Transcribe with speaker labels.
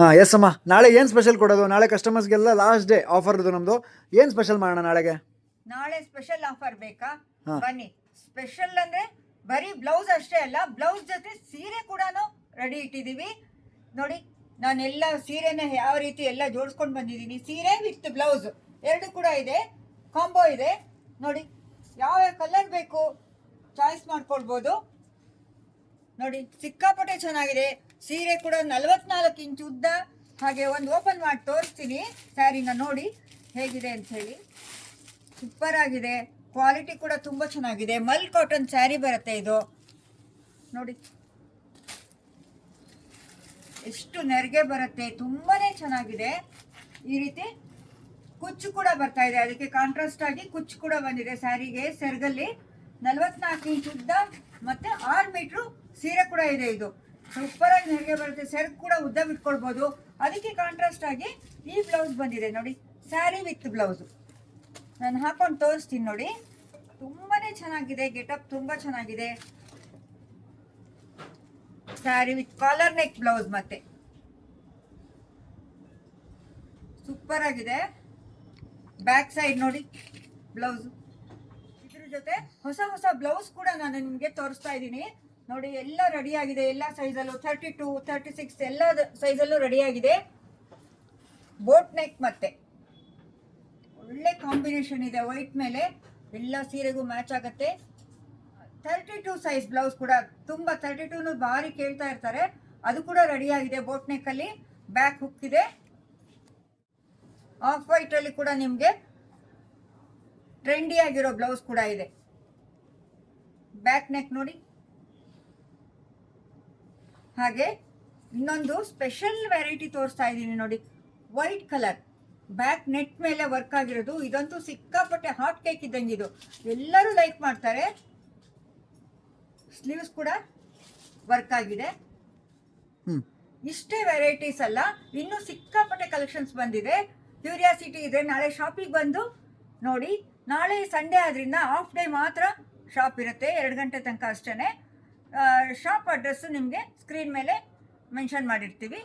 Speaker 1: ಹಾಂ ಎಸ್ ಅಮ್ಮ, ನಾಳೆ ಏನು ಸ್ಪೆಷಲ್ ಕೊಡೋದು? ನಾಳೆ ಕಸ್ಟಮರ್ಸ್ಗೆಲ್ಲ ಲಾಸ್ಟ್ ಡೇ ಆಫರ್ ಇದು ನಮ್ಮದು. ಏನು ಸ್ಪೆಷಲ್ ಮಾಡೋಣ ನಾಳೆಗೆ?
Speaker 2: ನಾಳೆ ಸ್ಪೆಷಲ್ ಆಫರ್ ಬೇಕಾ?
Speaker 1: ಹಾ.
Speaker 2: ಬನ್ನಿ. ಸ್ಪೆಷಲ್ ಅಂದ್ರೆ ಬರೀ ಬ್ಲೌಸ್ ಅಷ್ಟೇ ಅಲ್ಲ, ಬ್ಲೌಸ್ ಜೊತೆ ಸೀರೆ ಕೂಡ ರೆಡಿ ಇಟ್ಟಿದ್ದೀವಿ ನೋಡಿ. ನಾನೆಲ್ಲ ಸೀರೆನ ಯಾವ ರೀತಿ ಎಲ್ಲ ಜೋಡಿಸ್ಕೊಂಡು ಬಂದಿದ್ದೀನಿ. ಸೀರೆ ವಿತ್ ಬ್ಲೌಸ್ ಎರಡು ಕೂಡ ಇದೆ, ಕಾಂಬೋ ಇದೆ ನೋಡಿ. ಯಾವ ಕಲರ್ ಬೇಕು ಚಾಯ್ಸ್ ಮಾಡ್ಕೊಳ್ಬೋದು ನೋಡಿ. ಸಿಕ್ಕಾಪಟ್ಟೆ ಚೆನ್ನಾಗಿದೆ. ಸೀರೆ ಕೂಡ 44 ಇಂಚ್ ಉದ್ದ. ಹಾಗೆ ಒಂದು ಓಪನ್ ಮಾಡಿ ತೋರಿಸ್ತೀನಿ ಸ್ಯಾರಿನ ನೋಡಿ ಹೇಗಿದೆ ಅಂತ ಹೇಳಿ. ಸೂಪರ್ ಆಗಿದೆ, ಕ್ವಾಲಿಟಿ ಕೂಡ ತುಂಬ ಚೆನ್ನಾಗಿದೆ. ಮಲ್ ಕಾಟನ್ ಸ್ಯಾರಿ ಬರುತ್ತೆ ಇದು ನೋಡಿ. ಎಷ್ಟು ನೆರಿಗೆ ಬರುತ್ತೆ, ತುಂಬಾನೇ ಚೆನ್ನಾಗಿದೆ. ಈ ರೀತಿ ಕುಚ್ಚು ಕೂಡ ಬರ್ತಾ ಇದೆ, ಅದಕ್ಕೆ ಕಾಂಟ್ರಾಸ್ಟ್ ಆಗಿ ಕುಚ್ಚು ಕೂಡ ಬಂದಿದೆ ಸ್ಯಾರಿಗೆ. ಸೆರ್ಗಲ್ಲಿ 44 ಇಂಚ್ ಉದ್ದ ಮತ್ತೆ 6 ಮೀಟ್ರು ಸೀರೆ ಕೂಡ ಇದೆ. ಇದು ಸೂಪರ್ ಆಗಿ ನೆರಿಗೆ ಬರುತ್ತೆ. ಸೆರ್ಗ್ ಕೂಡ ಉದ್ದ ಬಿಟ್ಕೊಳ್ಬೋದು. ಅದಕ್ಕೆ ಕಾಂಟ್ರಾಸ್ಟ್ ಆಗಿ ಈ ಬ್ಲೌಸ್ ಬಂದಿದೆ ನೋಡಿ, ಸ್ಯಾರಿ ವಿತ್ ಬ್ಲೌಸ್. ನಾನು ಹಾಕೊಂಡು ತೋರಿಸ್ತೀನಿ ನೋಡಿ. ತುಂಬಾನೇ ಚೆನ್ನಾಗಿದೆ, ಗೆಟಪ್ ತುಂಬಾ ಚೆನ್ನಾಗಿದೆ. Sari with collar neck blouse ಮತ್ತೆ ಸೂಪರ್ ಆಗಿದೆ. ಬ್ಯಾಕ್ ಸೈಡ್ ನೋಡಿ ಬ್ಲೌಸ್. ಇದ್ರ ಜೊತೆ ಹೊಸ ಹೊಸ ಬ್ಲೌಸ್ ಕೂಡ ನಾನು ನಿಮಗೆ ತೋರಿಸ್ತಾ ಇದ್ದೀನಿ ನೋಡಿ. ಎಲ್ಲ ರೆಡಿ ಆಗಿದೆ, ಎಲ್ಲ ಸೈಜಲ್ಲೂ 32, 36 ಎಲ್ಲ ಸೈಜಲ್ಲೂ ರೆಡಿ ಆಗಿದೆ. ಬೋಟ್ ನೆಕ್ ಮತ್ತೆ ಒಳ್ಳೆ ಕಾಂಬಿನೇಷನ್ ಇದೆ ವೈಟ್ ಮೇಲೆ. ಎಲ್ಲ ಸೀರೆಗೂ ಮ್ಯಾಚ್ ಆಗುತ್ತೆ. 32 ಸೈಜ್ ಬ್ಲೌಸ್ ಕೂಡ ತುಂಬ 32 ಭಾರಿ ಕೇಳ್ತಾ ಇರ್ತಾರೆ, ಅದು ಕೂಡ ರೆಡಿ ಆಗಿದೆ. ಬೋಟ್ ನೆಕ್ ಅಲ್ಲಿ ಬ್ಯಾಕ್ ಹುಕ್ ಇದೆ. ಆಫ್ ವೈಟ್ ಅಲ್ಲಿ ಕೂಡ ನಿಮಗೆ ಟ್ರೆಂಡಿ ಆಗಿರೋ ಬ್ಲೌಸ್ ಕೂಡ ಇದೆ. ಬ್ಯಾಕ್ ನೆಕ್ ನೋಡಿ. ಹಾಗೆ ಇನ್ನೊಂದು ಸ್ಪೆಷಲ್ ವೆರೈಟಿ ತೋರಿಸ್ತಾ ಇದ್ದೀನಿ ನೋಡಿ. ವೈಟ್ ಕಲರ್ ಬ್ಯಾಕ್ ನೆಟ್ ಮೇಲೆ ವರ್ಕ್ ಆಗಿರೋದು. ಇದಂತೂ ಸಿಕ್ಕಾಪಟ್ಟೆ ಹಾಟ್ ಕೇಕ್ ಇದ್ದಂಗೆ, ಇದು ಎಲ್ಲರೂ ಲೈಕ್ ಮಾಡ್ತಾರೆ. ಸ್ಲೀವ್ಸ್ ಕೂಡ ವರ್ಕ್ ಆಗಿದೆ. ಇಷ್ಟೇ ವೆರೈಟೀಸ್ ಅಲ್ಲ, ಇನ್ನೂ ಸಿಕ್ಕಾಪಟ್ಟೆ ಕಲೆಕ್ಷನ್ಸ್ ಬಂದಿದೆ. ಕ್ಯೂರಿಯಾಸಿಟಿ ಇದೆ ನಾಳೆ ಶಾಪಿಗೆ ಬಂದು ನೋಡಿ. ನಾಳೆ ಸಂಡೇ ಆದ್ರಿಂದ ಹಾಫ್ ಡೇ ಮಾತ್ರ ಶಾಪ್ ಇರುತ್ತೆ, 2 ಗಂಟೆ ತನಕ ಅಷ್ಟೇ. ಶಾಪ್ ಅಡ್ರೆಸ್ಸು ನಿಮಗೆ ಸ್ಕ್ರೀನ್ ಮೇಲೆ ಮೆನ್ಷನ್ ಮಾಡಿರ್ತೀವಿ.